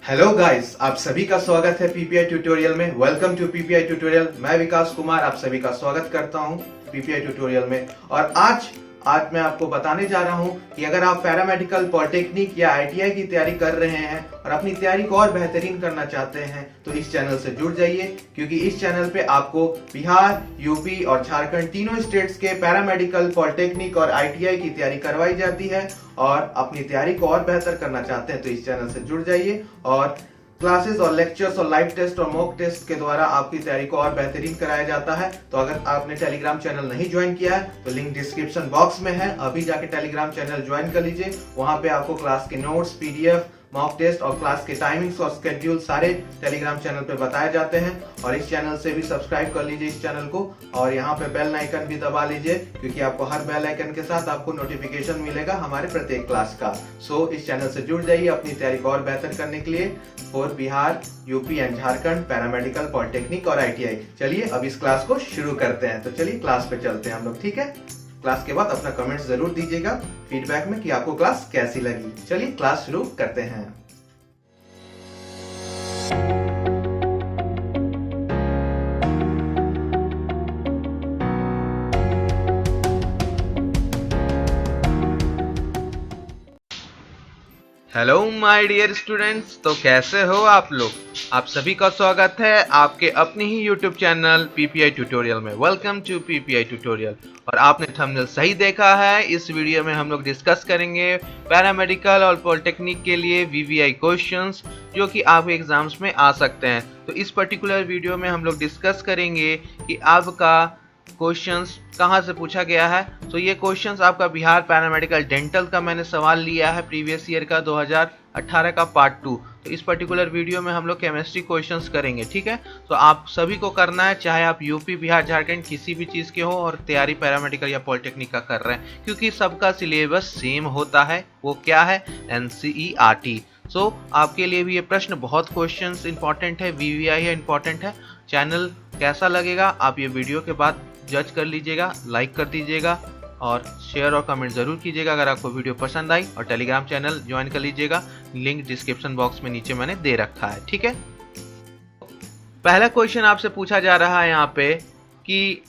Hello guys, आप सभी का स्वागत है पीपीआई ट्यूटोरियल में। Welcome to PPI tutorial. मैं विकास कुमार आप सभी का स्वागत करता हूं पीपीआई ट्यूटोरियल में। और आज मैं आपको बताने जा रहा हूं कि अगर आप पैरामेडिकल, पॉलिटेक्निक या आईटीआई की तैयारी कर रहे हैं और अपनी तैयारी को और बेहतरीन करना चाहते हैं तो इस चैनल से जुड़ जाइए, क्योंकि इस चैनल पे आपको बिहार, यूपी और झारखंड तीनों स्टेट्स के पैरामेडिकल, पॉलिटेक्निक और आईटीआई की तैयारी करवाई जाती है। और अपनी तैयारी को और बेहतर करना चाहते हैं तो इस चैनल से जुड़ जाइए। और क्लासेस और लेक्चर्स और लाइव टेस्ट और मॉक टेस्ट के द्वारा आपकी तैयारी को और बेहतरीन कराया जाता है। तो अगर आपने टेलीग्राम चैनल नहीं ज्वाइन किया है तो लिंक डिस्क्रिप्शन बॉक्स में है, अभी जाके टेलीग्राम चैनल ज्वाइन कर लीजिए। वहां पे आपको क्लास के नोट्स, पीडीएफ, मॉक टेस्ट और क्लास के टाइमिंग्स और स्केड्यूल सारे टेलीग्राम चैनल पे बताए जाते हैं। और इस चैनल से भी सब्सक्राइब कर लीजिए इस चैनल को, और यहाँ पे बेल आइकन भी दबा लीजिए, क्योंकि आपको हर बेल आइकन के साथ आपको नोटिफिकेशन मिलेगा हमारे प्रत्येक क्लास का। सो इस चैनल से जुड़ जाइए अपनी तैयारी को और बेहतर करने के लिए for Bihar, UP and Jharkhand paramedical, polytechnic और आईटीआई। चलिए अब इस क्लास को शुरू करते हैं। तो चलिए क्लास पे चलते हैं हम लोग, ठीक है। क्लास के बाद अपना कमेंट्स जरूर दीजिएगा फीडबैक में कि आपको क्लास कैसी लगी। चलिए क्लास शुरू करते हैं। हेलो माय डियर स्टूडेंट्स, तो कैसे हो आप लोग। आप सभी का स्वागत है आपके अपने ही यूट्यूब चैनल पीपीआई ट्यूटोरियल में। Welcome to PPI tutorial. और आपने थंबनेल सही देखा है। इस वीडियो में हम लोग डिस्कस करेंगे पैरामेडिकल और पॉलिटेक्निक के लिए वीवीआई क्वेश्चंस जो कि आपके एग्जाम्स में आ सकते हैं। तो इस पर्टिकुलर वीडियो में हम लोग डिस्कस करेंगे कि आपका क्वेश्चंस कहाँ से पूछा गया है। तो ये क्वेश्चंस आपका बिहार पैरामेडिकल डेंटल का मैंने सवाल लिया है प्रीवियस ईयर का 2018 का पार्ट 2। तो इस पर्टिकुलर वीडियो में हम लोग केमिस्ट्री क्वेश्चंस करेंगे, ठीक है। तो आप सभी को करना है, चाहे आप यूपी, बिहार, झारखंड किसी भी चीज़ के हो और तैयारी पैरामेडिकल या पॉलिटेक्निक का कर रहे हैं, क्योंकि सबका सिलेबस सेम होता है। वो क्या है? NCERT। सो आपके लिए भी ये प्रश्न बहुत क्वेश्चंस इंपॉर्टेंट है, वीवीआई है, इंपॉर्टेंट है। चैनल कैसा लगेगा आप ये वीडियो के बाद जज कर लीजिएगा, लाइक कर दीजिएगा और शेयर और कमेंट जरूर कीजिएगा अगर आपको वीडियो पसंद आई। और टेलीग्राम चैनल ज्वाइन कर लीजिएगा, लिंक डिस्क्रिप्शन बॉक्स में नीचे मैंने दे रखा है, ठीक है। पहला क्वेश्चन आपसे पूछा जा रहा है यहाँ पे कि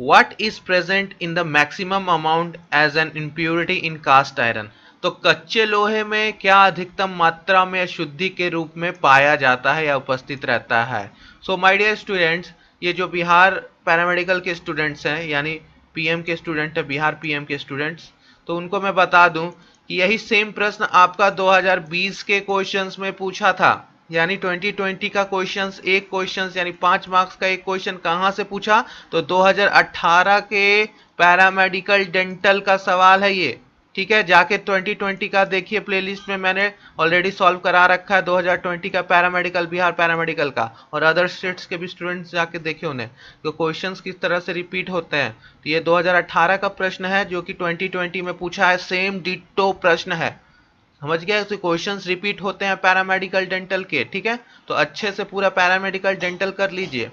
what is present in the maximum amount as an impurity in cast iron. तो कच्चे लोहे में क्या अधिकतम मात्रा में अशुद्धि के रूप में पाया जाता है या उपस्थित रहता है। सो माय डियर स्टूडेंट्स, ये जो बिहार पैरामेडिकल के स्टूडेंट्स हैं, यानी पीएम के स्टूडेंट है, बिहार पीएम के स्टूडेंट्स, तो उनको मैं बता दूं कि यही सेम प्रश्न आपका 2020 के क्वेश्चंस में पूछा था। यानी 2020 का क्वेश्चंस, एक क्वेश्चंस यानी 5 मार्क्स का एक क्वेश्चन कहां से पूछा, तो 2018 के पैरामेडिकल डेंटल का सवाल है ये, ठीक है। जाके 2020 का देखिए, प्लेलिस्ट में मैंने ऑलरेडी सॉल्व करा रखा है 2020 का पैरामेडिकल, बिहार पैरामेडिकल का, और अदर स्टेट्स के भी स्टूडेंट्स जाके देखिए उन्हें, तो क्वेश्चंस किस तरह से रिपीट होते हैं। तो ये 2018 का प्रश्न है जो कि 2020 में पूछा है, सेम डिट्टो प्रश्न है, समझ गया। तो क्वेश्चंस रिपीट होते हैं पैरामेडिकल डेंटल के, ठीक है। तो अच्छे से पूरा पैरामेडिकल डेंटल कर लीजिए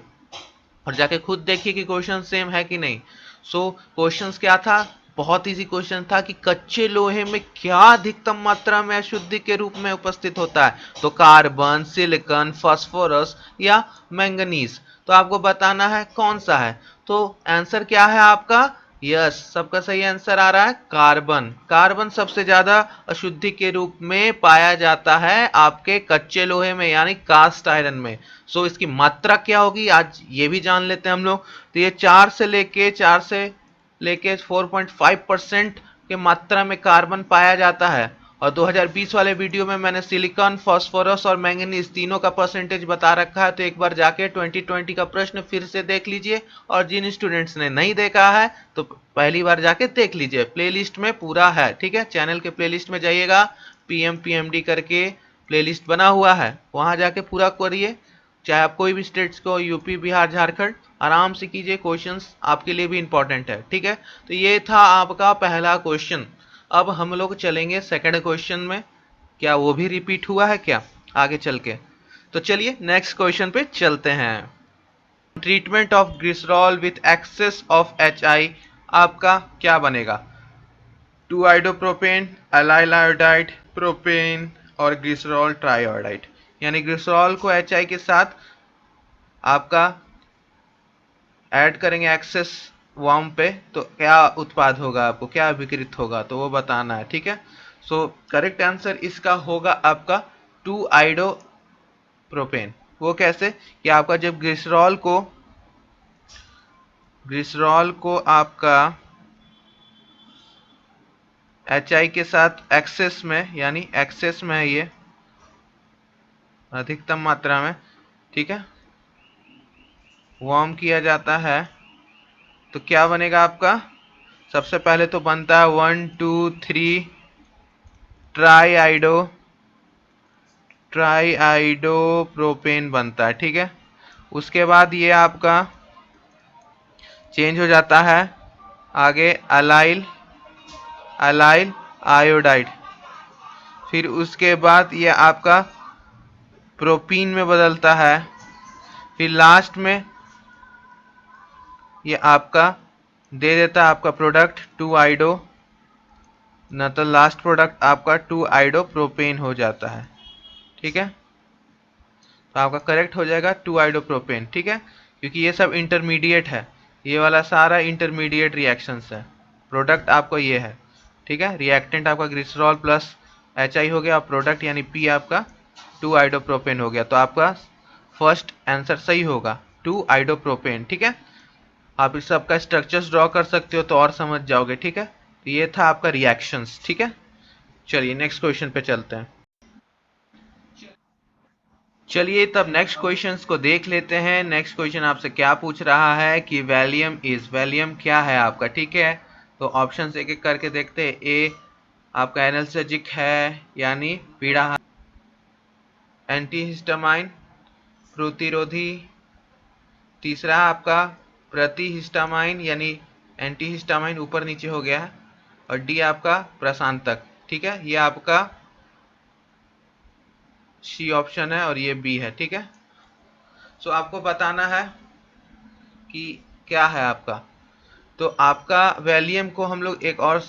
और जाके खुद देखिए कि क्वेश्चन सेम है कि नहीं। सो क्वेश्चंस क्या था, बहुत इजी क्वेश्चन था कि कच्चे लोहे में क्या अधिकतम मात्रा में अशुद्धि के रूप में उपस्थित होता है। तो कार्बन, सिलिकॉन, फास्फोरस या मैंगनीज। तो आपको बताना है कौन सा है। तो आंसर क्या है आपका? यस, सबका सही आंसर आ रहा है कार्बन। कार्बन सबसे ज्यादा अशुद्धि के रूप में पाया जाता है आपके कच्चे लोहे में, यानी कास्ट आयरन में। सो इसकी मात्रा क्या होगी आज ये भी जान लेते हैं हम लोग। तो ये 4 से लेके 4.5% के मात्रा में कार्बन पाया जाता है। और 2020 वाले वीडियो में मैंने सिलिकॉन, फास्फोरस और मैंगनीज तीनों का परसेंटेज बता रखा है। तो एक बार जाके 2020 का प्रश्न फिर से देख लीजिए, और जिन स्टूडेंट्स ने नहीं देखा है तो पहली बार जाके देख लीजिए, प्लेलिस्ट में पूरा है, ठीक है। चैनल के प्लेलिस्ट में जाइएगा, पीएमडी करके प्लेलिस्ट बना हुआ है, वहां जाके पूरा करिए। चाहे आप कोई भी स्टेट्स को, यूपी, बिहार, झारखंड, आराम से कीजिए। क्वेश्चंस आपके लिए भी इंपॉर्टेंट है, ठीक है। तो ये था आपका पहला क्वेश्चन। अब हम लोग चलेंगे सेकंड क्वेश्चन में, क्या वो भी रिपीट हुआ है क्या आगे चल के। तो चलिए नेक्स्ट क्वेश्चन पे चलते हैं। Treatment of glycerol with access of HI आपका क्या बनेगा? 2 आइडोप्रोपेन, अलाइल आयोडाइड, प्रोपेन, और ग्लिसरॉल ट्राइआयोडाइड, यानी ग्लिसरॉल को HI के साथ आपका ऐड करेंगे एक्सेस वार्म पे, तो क्या उत्पाद होगा, आपको क्या विकृत होगा, तो वो बताना है, ठीक है। सो करेक्ट आंसर इसका होगा आपका 2 आइडो प्रोपेन। वो कैसे कि आपका जब ग्लिसरॉल को आपका HI के साथ एक्सेस में, यानी एक्सेस में है ये अधिकतम मात्रा में, ठीक है, वार्म किया जाता है, तो क्या बनेगा आपका, सबसे पहले तो बनता है 1 2 3 ट्राई आइडो प्रोपेन बनता है, ठीक है। उसके बाद ये आपका चेंज हो जाता है आगे अलाइल अलाइल आयोडाइड, फिर उसके बाद ये आपका प्रोपीन में बदलता है, फिर लास्ट में ये आपका दे देता है आपका प्रोडक्ट 2 आइडो, न तो लास्ट प्रोडक्ट आपका 2 आइडो प्रोपेन हो जाता है, ठीक है। तो आपका करेक्ट हो जाएगा 2 आइडो प्रोपेन, ठीक है, क्योंकि ये सब इंटरमीडिएट है, ये वाला सारा इंटरमीडिएट रिएक्शंस है, प्रोडक्ट आपको ये है, ठीक है। रिएक्टेंट आपका ग्लिसरॉल प्लस HI हो गया, प्रोडक्ट यानी P आपका 2 आइडो प्रोपेन हो गया, तो आपका फर्स्ट आंसर सही होगा 2 आइडो प्रोपेन, ठीक है। आप इस सब का स्ट्रक्चर्स ड्रॉ कर सकते हो तो और समझ जाओगे, ठीक है। तो ये था आपका रिएक्शंस, ठीक है। चलिए नेक्स्ट क्वेश्चन पे चलते हैं। चलिए तब नेक्स्ट क्वेश्चंस को देख लेते हैं। नेक्स्ट क्वेश्चन आपसे क्या पूछ रहा है कि वैलियम क्या है आपका, ठीक है। तो ऑप्शंस एक एक करके देखते हैं। ए आपका एनाल्जेसिक है, यानी पीड़ा, एंटीहिस्टामाइन प्रतिरोधी, तीसरा आपका प्रतिहिस्टामाइन यानी एंटीहिस्टामाइन ऊपर नीचे हो गया है, और डी आपका प्रशांतक, ठीक है। ये आपका सी ऑप्शन है और ये बी है, ठीक है। सो आपको बताना है कि क्या है आपका। तो आपका वैलियम को हम लोग एक और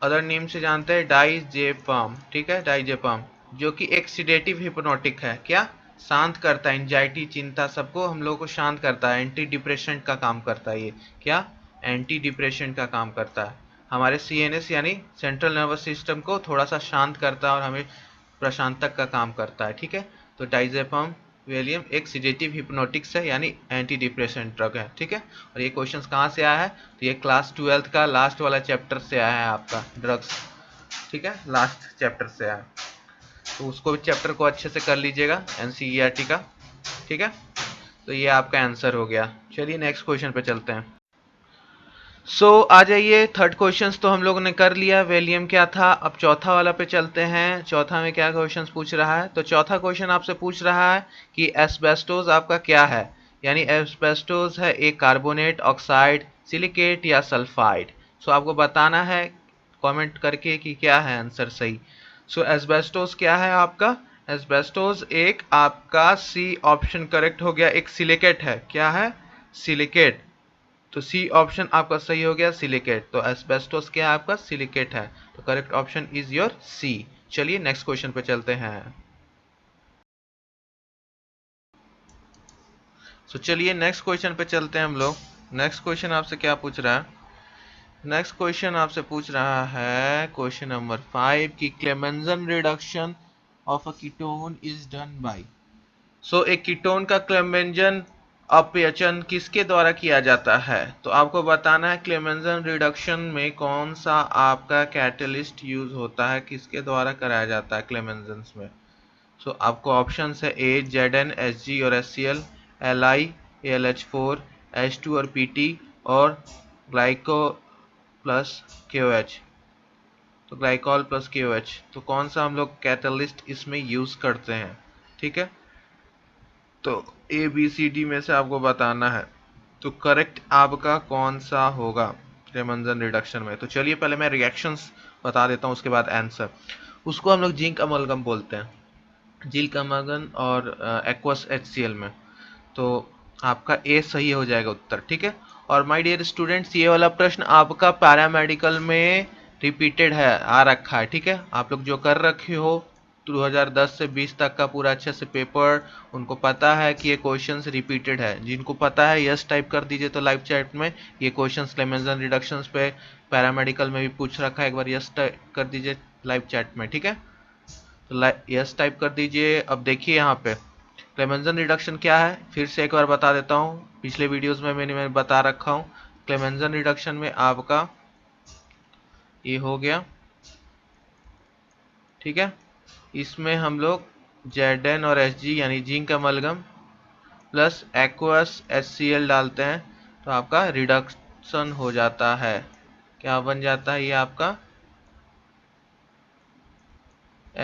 अदर नेम से जानते हैं, डाइजेपाम, ठीक है, डाइजेपाम, जो कि एक सिडेटिव हिप्नोटिक है, क्या शांत करता है, एंजाइटी चिंता सबको हम लोगों को शांत करता है, एंटी डिप्रेशन का काम करता है, ये क्या एंटी डिप्रेशन का काम करता है, हमारे CNS यानी सेंट्रल नर्वस सिस्टम को थोड़ा सा शांत करता है और हमें प्रशांतक का काम करता है, ठीक है। तो डाइजेपाम वैलियम एक सिडेटिव हिप्नोटिक्स है, यानी एंटी डिप्रेशन ड्रग है, ठीक है। और ये क्वेश्चन कहाँ से आया है, तो ये क्लास 12th का लास्ट वाला चैप्टर से आया है आपका, ड्रग्स, ठीक है, लास्ट चैप्टर से आया, तो उसको भी चैप्टर को अच्छे से कर लीजिएगा NCERT का, ठीक है। तो ये आपका आंसर हो गया। चलिए नेक्स्ट क्वेश्चन पे चलते हैं। आ जाइए, थर्ड क्वेश्चन तो हम लोगों ने कर लिया, वैलियम क्या था। अब चौथा वाला पे चलते हैं। चौथा में क्या क्वेश्चन पूछ रहा है, तो चौथा क्वेश्चन आपसे पूछ रहा है कि एस्बेस्टोस आपका क्या है, यानी एस्बेस्टोस है एक कार्बोनेट, ऑक्साइड, सिलिकेट या सल्फाइड। आपको बताना है कमेंट करके कि क्या है आंसर सही। एस्बेस्टोस क्या है आपका, एस्बेस्टोस एक आपका सी ऑप्शन करेक्ट हो गया, एक सिलिकेट है, क्या है, सिलिकेट। तो सी ऑप्शन आपका सही हो गया, सिलिकेट। तो एस्बेस्टोस क्या है आपका, सिलिकेट है, तो correct option is your C. चलिए नेक्स्ट क्वेश्चन पे चलते हैं। चलिए नेक्स्ट क्वेश्चन पे चलते हैं हम लोग। नेक्स्ट क्वेश्चन आपसे क्या पूछ रहा है, नेक्स्ट क्वेश्चन आपसे पूछ रहा है क्वेश्चन नंबर 5 की Clemmensen reduction of a ketone is done by. एक कीटोन का क्लेमेंजन अपचयन किसके द्वारा किया जाता है, तो आपको बताना है क्लेमेंजन रिडक्शन में कौन सा आपका कैटलिस्ट यूज होता है, किसके द्वारा कराया जाता है क्लेमेंजन में। आपको ऑप्शन है ए Zn Hg और HCl, Li AlH4 H2 और Pt, और ग्लाइको प्लस KOH, तो ग्लाइकॉल प्लस KOH, तो कौन सा हम लोग कैटलिस्ट इसमें यूज करते हैं, ठीक है। तो ABCD में से आपको बताना है, तो करेक्ट आपका कौन सा होगा क्लेमेंजन रिडक्शन में। तो चलिए पहले मैं रिएक्शंस बता देता हूँ, उसके बाद आंसर। उसको हम लोग जिंक अमलगम बोलते हैं, जिंक अमलगम और एक्वस HCl में। तो आपका ए सही हो जाएगा उत्तर, ठीक है। और माय डियर स्टूडेंट्स, ये वाला प्रश्न आपका पैरामेडिकल में रिपीटेड है, आ रखा है, ठीक है। आप लोग जो कर रखे हो 2010 से 20 तक का पूरा अच्छे से पेपर, उनको पता है कि ये क्वेश्चंस रिपीटेड है। जिनको पता है यस टाइप कर दीजिए तो लाइव चैट में। ये क्वेश्चंस क्लेमेंजन रिडक्शंस पे पैरामेडिकल में भी पूछ रखा है, एक बार यस टाइप कर दीजिए लाइव चैट में, ठीक है। तो यस टाइप कर दीजिए। अब देखिए यहाँ पे क्लेमेंजन रिडक्शन क्या है, फिर से एक बार बता देता हूँ। पिछले वीडियोस में मैंने बता रखा हूँ। क्लेमेंजन रिडक्शन में आपका ये हो गया, ठीक है। इसमें हम लोग Zn और Hg यानी zinc amalgam plus aqueous HCl डालते हैं तो आपका रिडक्शन हो जाता है। क्या बन जाता है ये आपका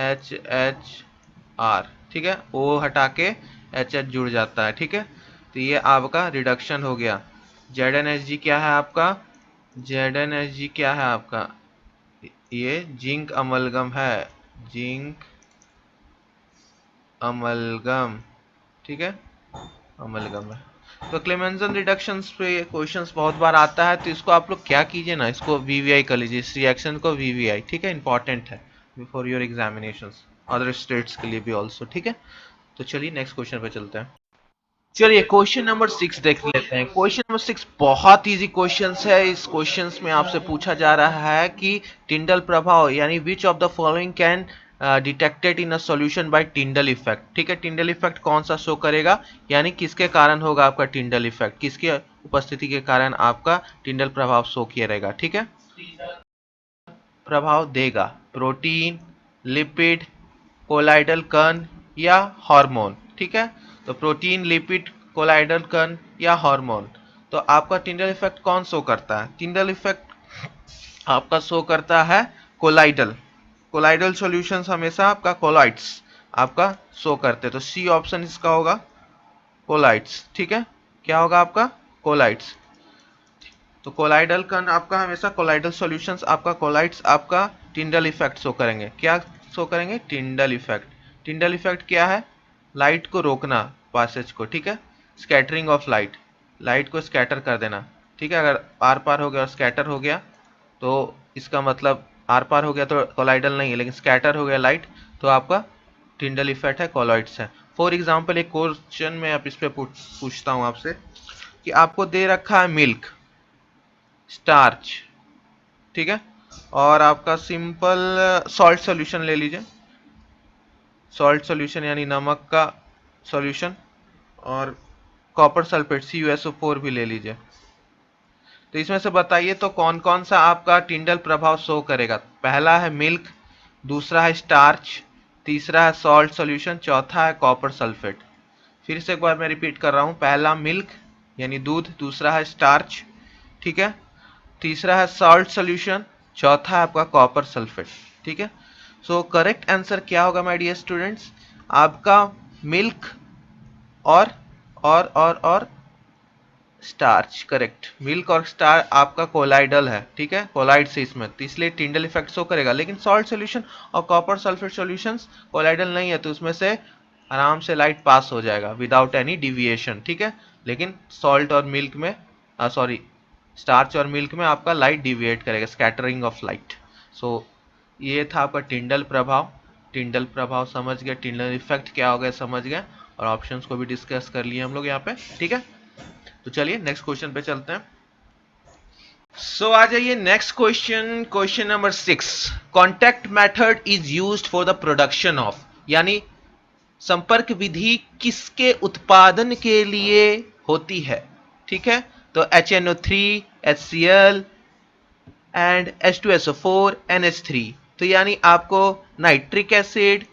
HHR, ठीक है। O हटा के HH जुड़ जाता है, ठीक है। तो ये आपका रिडक्शन हो गया। ZnHg क्या है आपका, ZnHg क्या है आपका, ये जिंक अमलगम है, जिंक अमलगम, ठीक है, अमलगम है। तो क्लेमेंजन रिडक्शंस पे क्वेश्चंस बहुत बार आता है, तो इसको आप लोग क्या कीजिए ना, इसको वीवीआई कर लीजिए, इस रिएक्शन को वीवीआई, ठीक है, इंपॉर्टेंट है before your examinations, other states के लिए भी ऑल्सो, ठीक है। तो चलिए नेक्स्ट क्वेश्चन पे चलते हैं। चलिए क्वेश्चन नंबर 6 देख लेते हैं। क्वेश्चन नंबर 6 बहुत इजी क्वेश्चन है। इस क्वेश्चन में आपसे पूछा जा रहा है कि टिंडल प्रभाव यानी which of the following can detected in a solution bye Tyndall effect, ठीक है। टिंडल इफेक्ट कौन सा शो करेगा, यानी किसके कारण होगा आपका टिंडल इफेक्ट, किसकी उपस्थिति के कारण आपका टिंडल प्रभाव शो किया रहेगा, ठीक है। प्रभाव देगा प्रोटीन, लिपिड, कोलाइडल कण या हार्मोन, ठीक है। तो प्रोटीन, लिपिड, कोलाइडल कण या हार्मोन। तो आपका टिंडल इफेक्ट कौन शो करता है, टिंडल इफेक्ट आपका शो करता है कोलाइडल। कोलाइडल सॉल्यूशंस हमेशा आपका कोलाइड्स आपका शो करते हैं। तो सी ऑप्शन इसका होगा कोलाइड्स, ठीक है। क्या होगा आपका कोलाइड्स। तो कोलाइडल कण आपका हमेशा कोलाइडल सॉल्यूशंस आपका कोलाइड्स आपका टिंडल इफेक्ट शो करेंगे। क्या शो करेंगे, टिंडल इफेक्ट। टिंडल इफेक्ट क्या है, लाइट को रोकना पासेज को, ठीक है। स्कैटरिंग ऑफ लाइट, लाइट को स्कैटर कर देना, ठीक है। अगर आर पार हो गया और स्कैटर हो गया तो इसका मतलब आर पार हो गया तो कोलाइडल नहीं है, लेकिन स्कैटर हो गया लाइट तो आपका टिंडल इफेक्ट है, कोलॉइड्स है। फॉर एग्जाम्पल एक क्वेश्चन में आप इस पे पूछता हूँ आपसे कि आपको दे रखा है मिल्क, स्टार्च, ठीक है, और आपका सिंपल सॉल्ट सॉल्यूशन ले लीजिए, सॉल्ट सॉल्यूशन यानी नमक का सॉल्यूशन, और कॉपर सल्फेट CuSO4 भी ले लीजिए। तो इसमें से बताइए तो कौन कौन सा आपका टिंडल प्रभाव शो करेगा। पहला है मिल्क, दूसरा है स्टार्च, तीसरा है सॉल्ट सॉल्यूशन, चौथा है कॉपर सल्फेट। फिर से एक बार मैं रिपीट कर रहा हूं, पहला मिल्क यानी दूध, दूसरा है स्टार्च, ठीक है, तीसरा है सॉल्ट सॉल्यूशन, चौथा है आपका कॉपर सल्फेट, ठीक है। सो करेक्ट आंसर क्या होगा माय डियर स्टूडेंट्स, आपका मिल्क और स्टार्च, करेक्ट। मिल्क और स्टार आपका कोलाइडल है, ठीक है, कोलाइड से इसमें, तो इसलिए टिंडल इफेक्ट शो करेगा। लेकिन सॉल्ट सॉल्यूशन और कॉपर सल्फेट सॉल्यूशंस कोलाइडल नहीं है, तो उसमें से आराम से लाइट पास हो जाएगा विदाउट एनी डिविएशन, ठीक है। लेकिन सॉल्ट और मिल्क में सॉरी स्टार्च और मिल्क में आपका लाइट डिविएट करेगा, स्कैटरिंग ऑफ लाइट। सो ये था आपका टिंडल प्रभाव। टिंडल प्रभाव समझ गए, टिंडल इफेक्ट क्या हो गया समझ गए, और ऑप्शंस को भी डिस्कस कर लिए हम लोग यहाँ पे, ठीक है। तो चलिए नेक्स्ट क्वेश्चन पे चलते हैं। सो आ जाइए next question, question number 6। Contact method is used for the production of, यानी संपर्क विधि किसके उत्पादन के लिए होती है, ठीक है। तो HNO3, HCl and H2SO4, NH3। तो यानी आपको nitric acid,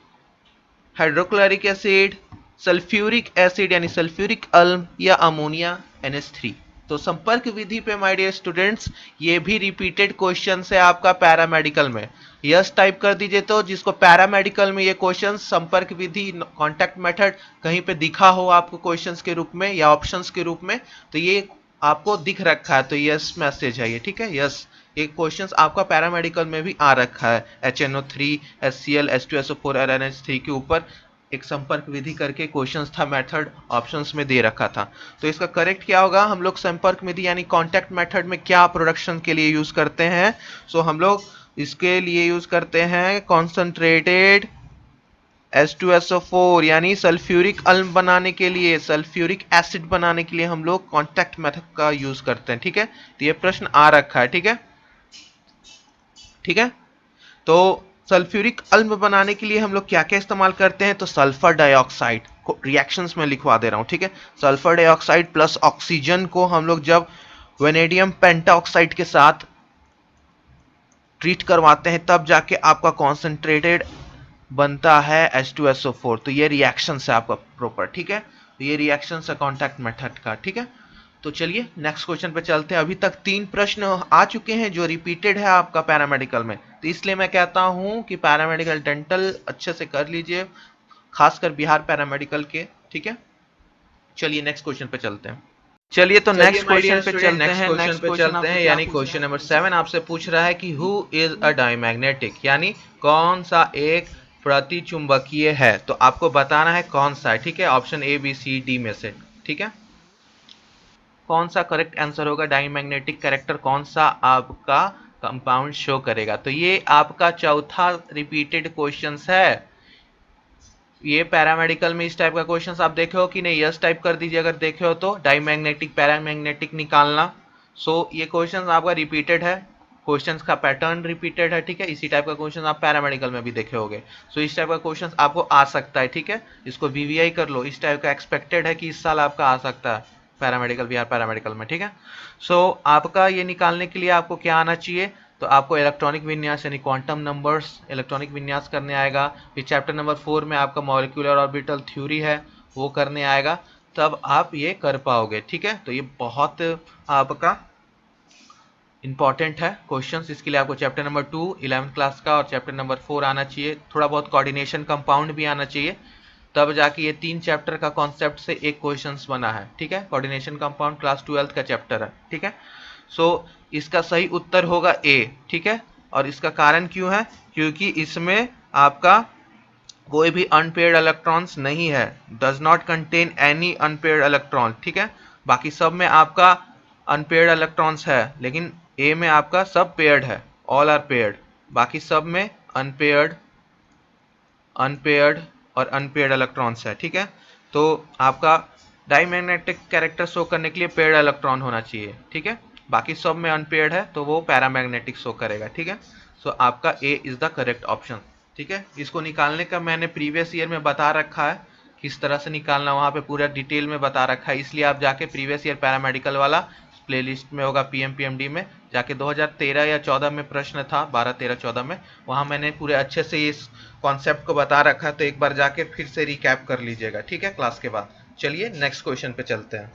hydrochloric acid, sulphuric acid यानी सल्फ्यूरिक अम्ल या अमोनिया NH3। तो संपर्क विधि पे माय डियर स्टूडेंट्स ये भी रिपीटेड क्वेश्चन है आपका पैरामेडिकल में। यस टाइप कर दीजिए तो जिसको पैरामेडिकल में ये क्वेश्चन संपर्क विधि कॉन्टैक्ट मेथड कहीं पे दिखा हो आपको क्वेश्चंस के रूप में या ऑप्शंस के रूप में, तो ये आपको दिख रखा है तो यस मैसेज है ये, ठीक है। यस ये क्वेश्चंस आपका पैरामेडिकल में भी आ रखा है। HNO3, HCl, H2SO4 और NH3 के ऊपर एक संपर्क विधि करके क्वेश्चंस था, मेथड ऑप्शंस में दे रखा था। तो इसका करेक्ट क्या होगा, हम लोग संपर्क विधि यानी कांटेक्ट मेथड में क्या प्रोडक्शन के लिए यूज करते हैं। सो हम लोग इसके लिए यूज करते हैं कॉन्सेंट्रेटेड H2SO4 यानी सल्फ्यूरिक अम्ल बनाने के लिए, सल्फ्यूरिक एसिड बनाने के लिए हम लोग कांटेक्ट मेथड का यूज करते हैं। ठीक है, तो ये प्रश्न आ रखा है। ठीक है, ठीक है। तो सल्फ्यूरिक अम्ल बनाने के लिए हम लोग क्या क्या इस्तेमाल करते हैं, तो सल्फर डाइऑक्साइड को रिएक्शंस में लिखवा दे रहा हूं। ठीक है, सल्फर डाइऑक्साइड प्लस ऑक्सीजन को हम लोग जब वेनेडियम पेंटाऑक्साइड के साथ ट्रीट करवाते हैं तब जाके आपका कॉन्सेंट्रेटेड बनता है H2SO4। तो ये रिएक्शन है आपका प्रॉपर। ठीक है, तो ये रिएक्शन है कॉन्टैक्ट मेथड का। ठीक है, तो चलिए नेक्स्ट क्वेश्चन पे चलते हैं। अभी तक 3 प्रश्न आ चुके हैं जो रिपीटेड है आपका पैरामेडिकल में, तो इसलिए मैं कहता हूं कि पैरामेडिकल डेंटल अच्छे से कर लीजिए, खासकर बिहार पैरामेडिकल के। ठीक है, चलिए नेक्स्ट क्वेश्चन पे चलते हैं। चलिए तो नेक्स्ट क्वेश्चन पे चलते हैं। नेक्स्ट क्वेश्चन आपसे यानी क्वेश्चन नंबर 7 आपसे पूछ रहा है कि हु इज अ डायमैग्नेटिक, यानी कौन सा एक प्रतिचुंबकीय है। तो आपको बताना है कौन सा है। ठीक है, option A B C D में से। ठीक है, कौन सा करेक्ट आंसर होगा, डायमैग्नेटिक कैरेक्टर कौन सा आपका कंपाउंड शो करेगा। तो ये आपका चौथा रिपीटेड क्वेश्चन है। ये पैरामेडिकल में इस टाइप का क्वेश्चन आप देखे हो कि नहीं, यस टाइप कर दीजिए अगर देखे हो तो। डायमैग्नेटिक पैरामैग्नेटिक निकालना। सो ये क्वेश्चन आपका रिपीटेड है, क्वेश्चंस का पैटर्न रिपीटेड है। ठीक है, इसी टाइप का क्वेश्चन आप पैरामेडिकल में भी देखे होंगे। सो इस टाइप का क्वेश्चन आपको आ सकता है। ठीक है, इसको वीवीआई कर लो, इस टाइप का एक्सपेक्टेड है कि इस साल आपका आ सकता है पैरामेडिकल, बिहार पैरामेडिकल में। ठीक है, सो आपका ये निकालने के लिए आपको क्या आना चाहिए, तो आपको इलेक्ट्रॉनिक विन्यास यानी क्वांटम नंबर्स इलेक्ट्रॉनिक विन्यास करने आएगा। फिर चैप्टर नंबर 4 में आपका मॉलिक्यूलर ऑर्बिटल थ्योरी है वो करने आएगा, तब आप ये कर पाओगे। ठीक है, तो ये बहुत आपका इंपॉर्टेंट है क्वेश्चंस, इसके लिए आपको चैप्टर नंबर 2 11th क्लास का और चैप्टर नंबर 4 आना चाहिए, थोड़ा बहुत कोऑर्डिनेशन कंपाउंड भी आना चाहिए, तब जाके ये 3 चैप्टर का कॉन्सेप्ट से एक क्वेश्चंस बना है। ठीक है, कोऑर्डिनेशन कंपाउंड क्लास 12th का चैप्टर है। ठीक है, सो इसका सही उत्तर होगा ए। ठीक है, और इसका कारण क्यों है, क्योंकि इसमें आपका कोई भी अनपेयर्ड इलेक्ट्रॉन्स नहीं है, does not contain any unpaired electron. ठीक है, बाकी सब में आपका अनपेयर्ड इलेक्ट्रॉन्स है, लेकिन ए में आपका सब पेयर्ड है, ऑल आर पेयर्ड। बाकी सब में अनपेयर्ड अनपेयर्ड और अनपेयर्ड इलेक्ट्रॉन्स है। ठीक है, तो आपका डायमैग्नेटिक कैरेक्टर शो करने के लिए पेयर्ड इलेक्ट्रॉन होना चाहिए। ठीक है, बाकी सब में अनपेयर्ड है तो वो पैरामैग्नेटिक शो करेगा। ठीक है, सो आपका ए इज द करेक्ट ऑप्शन। ठीक है, इसको निकालने का मैंने प्रीवियस ईयर में बता रखा है किस तरह से निकालना, वहाँ पे पूरा डिटेल में बता रखा है, इसलिए आप जाके प्रीवियस ईयर पैरामेडिकल वाला प्लेलिस्ट में होगा पीएमपीएमडी में जाके 2013 या 14 में प्रश्न था, 12 13 14 में, वहाँ मैंने पूरे अच्छे से इस कॉन्सेप्ट को बता रखा है, तो एक बार जाके फिर से रिकैप कर लीजिएगा। ठीक है, क्लास के बाद। चलिए नेक्स्ट क्वेश्चन पे चलते हैं।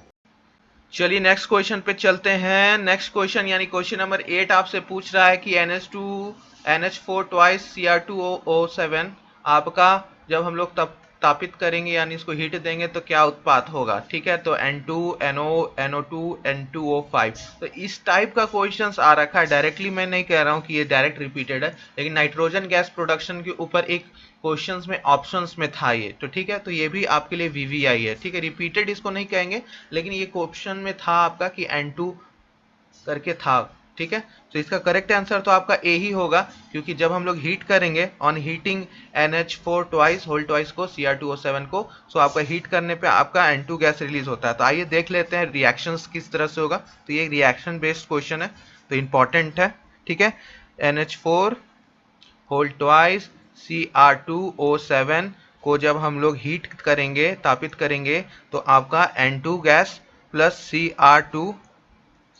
चलिए नेक्स्ट क्वेश्चन पे चलते हैं। नेक्स्ट क्वेश्चन यानी क्वेश्चन नंबर 8 आपसे पूछ रहा है कि NH4 ट्वाइस Cr2O7 आपका जब हम लोग तब तापित करेंगे यानी इसको हीट देंगे तो क्या उत्पाद होगा। ठीक है, तो N2NO N2O5। तो इस टाइप का क्वेश्चंस आ रखा है, डायरेक्टली मैं नहीं कह रहा हूँ कि ये डायरेक्ट रिपीटेड है, लेकिन नाइट्रोजन गैस प्रोडक्शन के ऊपर एक क्वेश्चंस में ऑप्शंस में था ये, तो ठीक है, तो ये भी आपके लिए वीवीआई है। ठीक है, रिपीटेड इसको नहीं कहेंगे, लेकिन ये क्वेश्चन में था आपका कि N2 करके था। ठीक है, तो इसका करेक्ट आंसर तो आपका ए ही होगा, क्योंकि जब हम लोग हीट करेंगे on heating NH4 twice whole twice को Cr2O7 को, सो आपका हीट करने पे आपका N2 गैस रिलीज होता है। तो आइए देख लेते हैं रिएक्शंस किस तरह से होगा। तो ये रिएक्शन बेस्ड क्वेश्चन है, तो इंपॉर्टेंट है। ठीक है, NH4 होल ट्वाइस Cr2O7 को जब हम लोग हीट करेंगे तापित करेंगे तो आपका N2 gas plus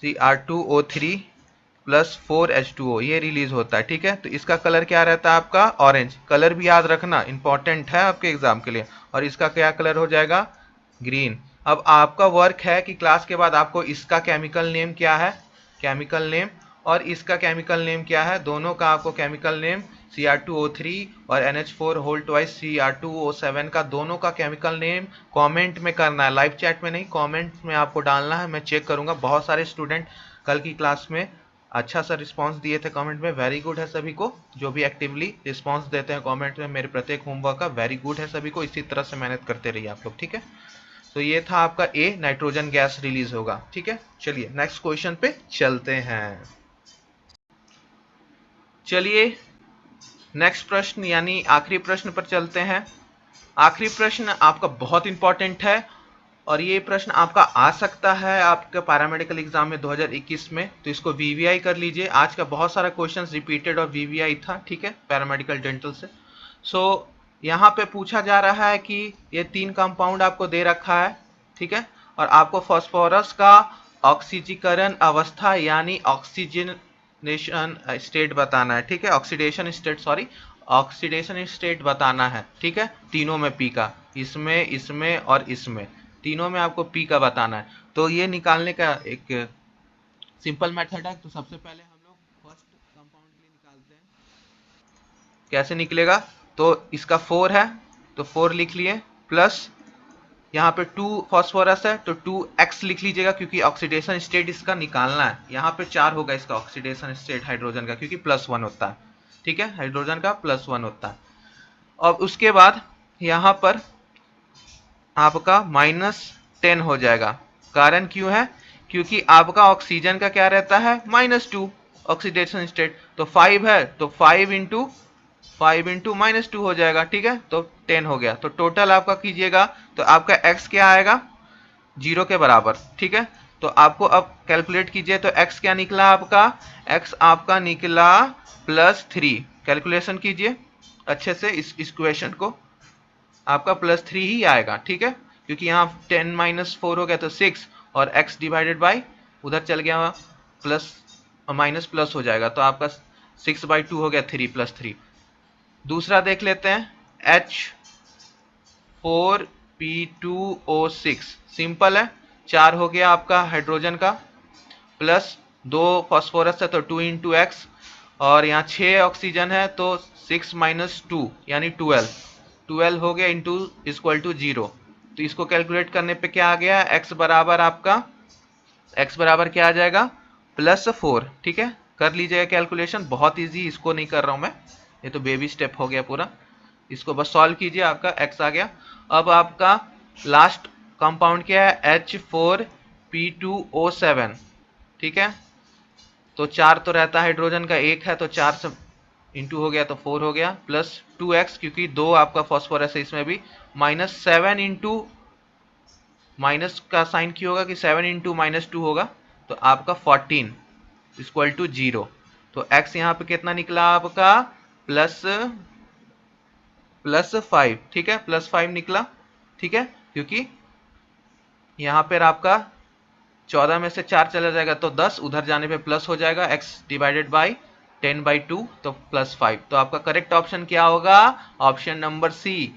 Cr2O3 plus 4H2O ये रिलीज होता है। ठीक है, तो इसका कलर क्या रहता है आपका, ऑरेंज। कलर भी याद रखना, इंपॉर्टेंट है आपके एग्जाम के लिए। और इसका क्या कलर हो जाएगा, ग्रीन। अब आपका वर्क है कि क्लास के बाद आपको इसका केमिकल नेम क्या है, केमिकल नेम, और इसका केमिकल नेम क्या है, दोनों का आपको केमिकल नेम Cr2O3 और NH4 होल ट्वाइस Cr2O7 का दोनों का केमिकल नेम कमेंट में करना है, लाइव चैट में नहीं, कमेंट में आपको डालना है। मैं चेक करूंगा, बहुत सारे स्टूडेंट कल की क्लास में अच्छा सा रिस्पांस दिए थे कमेंट में, वेरी गुड है सभी को। जो भी एक्टिवली रिस्पांस देते हैं कमेंट में मेरे प्रत्येक होमवर्क का, वेरी गुड है सभी को। इसी तरह से मेहनत करते रहिए आप लोग। ठीक है, तो ये था आपका ए, नाइट्रोजन गैस रिलीज होगा। ठीक है, चलिए नेक्स्ट क्वेश्चन पे चलते हैं। चलिए नेक्स्ट प्रश्न यानी आखिरी प्रश्न पर चलते हैं। आखिरी प्रश्न आपका बहुत इंपॉर्टेंट है और ये प्रश्न आपका आ सकता है आपके पैरामेडिकल एग्जाम में 2021 में, तो इसको वीवीआई कर लीजिए। आज का बहुत सारा क्वेश्चंस रिपीटेड और वीवीआई था, ठीक है, पैरामेडिकल डेंटल से। सो यहाँ पे पूछा जा रहा है कि ये 3 कंपाउंड आपको दे रखा है, ठीक है, और आपको फास्फोरस का ऑक्सीजीकरण अवस्था यानी ऑक्सीजनेशन स्टेट बताना है, ठीक है, oxidation state, sorry, oxidation state बताना है, ठीक है, तीनों में पी का, इसमें, इसमें और इसमें, तीनों में आपको पी का बताना है। तो ये निकालने का एक सिंपल मेथड है। तो सबसे पहले हम लोग फर्स्ट कंपाउंड के लिए निकालते हैं। कैसे निकलेगा? तो इसका 4 है तो 4 लिख लिए, प्लस यहाँ पे 2 फास्फोरस है तो 2x लिख लीजिएगा क्योंकि ऑक्सीडेशन स्टेट इसका निकालना है। यहाँ पे 4 होगा इसका ऑक्सीडेशन स्टेट हाइड्रोजन का, क्योंकि +1 होता है, ठीक है, हाइड्रोजन का +1 होता है। और उसके बाद यहाँ पर आपका -10 हो जाएगा। कारण क्यों है? क्योंकि आपका ऑक्सीजन का क्या रहता है, -2 ऑक्सीडेशन स्टेट, तो 5 है तो 5 इंटू -2 हो जाएगा, ठीक है, तो 10 हो गया। तो टोटल आपका कीजिएगा तो आपका x क्या आएगा, 0 के बराबर, ठीक है। तो आपको अब कैलकुलेट कीजिए तो x क्या निकला आपका, x आपका निकला +3। कैलकुलेशन कीजिए अच्छे से इस इक्वेशन को, आपका +3 ही आएगा, ठीक है, क्योंकि यहाँ 10 - 4 हो गया तो 6 और x डिवाइडेड बाई उधर चल गया प्लस माइनस प्लस हो जाएगा, तो आपका 6/2 हो गया, 3 + 3। दूसरा देख लेते हैं, H4P2O6, सिंपल है, 4 हो गया आपका हाइड्रोजन का, प्लस 2 फास्फोरस है तो 2 × x, और यहाँ 6 ऑक्सीजन है तो 6 - 2 यानी 12 हो गया, इंटू इक्वल टू 0। तो इसको कैलकुलेट करने पे क्या आ गया, x बराबर आपका, x बराबर क्या आ जाएगा, +4, ठीक है। कर लीजिएगा कैलकुलेशन, बहुत इजी, इसको नहीं कर रहा हूं मैं, ये तो बेबी स्टेप हो गया पूरा। इसको बस सॉल्व कीजिए, आपका x आ गया। अब आपका लास्ट कंपाउंड क्या है, H4P2O7, ठीक है, तो 4 तो रहता है हाइड्रोजन का, 1 है तो 4 से इंटू हो गया तो 4 हो गया, प्लस 2x क्योंकि 2 आपका फॉस्फोरस है इसमें भी, -7 इंटू, माइनस का साइन क्यों होगा कि 7 इंटू -2 होगा, तो आपका 14 इक्वल टू 0। तो x यहाँ पे कितना निकला आपका, +5, ठीक है, +5 निकला, ठीक है, क्योंकि यहाँ पर आपका 14 में से 4 चला जाएगा तो 10, उधर जाने पे प्लस हो जाएगा, x डिवाइडेड बाई 10/2 तो +5। तो आपका करेक्ट ऑप्शन क्या होगा, ऑप्शन नंबर सी,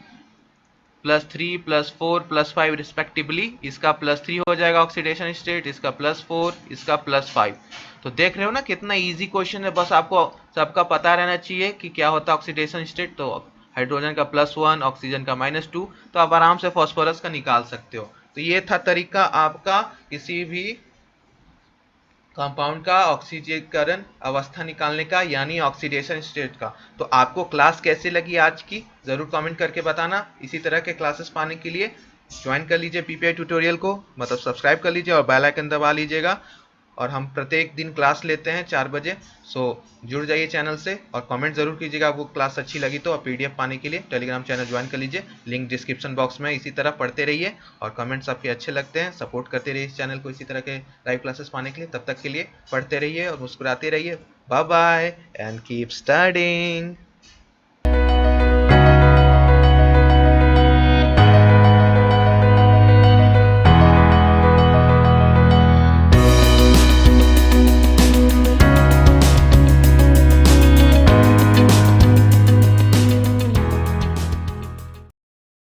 +3 +4 +5 रिस्पेक्टिवली। इसका +3 हो जाएगा ऑक्सीडेशन स्टेट, इसका +4, इसका +5। तो देख रहे हो ना कितना इजी क्वेश्चन है, बस आपको सबका पता रहना चाहिए कि क्या होता है ऑक्सीडेशन स्टेट। तो हाइड्रोजन का +1, ऑक्सीजन का -2, तो आप आराम से फास्फोरस का निकाल सकते हो। तो ये था तरीका आपका किसी भी कंपाउंड का ऑक्सीजीकरण अवस्था निकालने का, यानी ऑक्सीडेशन स्टेट का। तो आपको क्लास कैसी लगी आज की, जरूर कमेंट करके बताना। इसी तरह के क्लासेस पाने के लिए ज्वाइन कर लीजिए पीपीआई ट्यूटोरियल को, मतलब सब्सक्राइब कर लीजिए और बेल आइकन दबा लीजिएगा। और हम प्रत्येक दिन क्लास लेते हैं 4 बजे, सो जुड़ जाइए चैनल से और कमेंट जरूर कीजिएगा आपको क्लास अच्छी लगी तो। और पीडीएफ पाने के लिए टेलीग्राम चैनल ज्वाइन कर लीजिए, लिंक डिस्क्रिप्शन बॉक्स में। इसी तरह पढ़ते रहिए और कमेंट्स आपके अच्छे लगते हैं, सपोर्ट करते रहिए इस चैनल को इसी तरह के लाइव क्लासेस पाने के लिए। तब तक के लिए पढ़ते रहिए और मुस्कुराते रहिए। Bye bye and keep studying.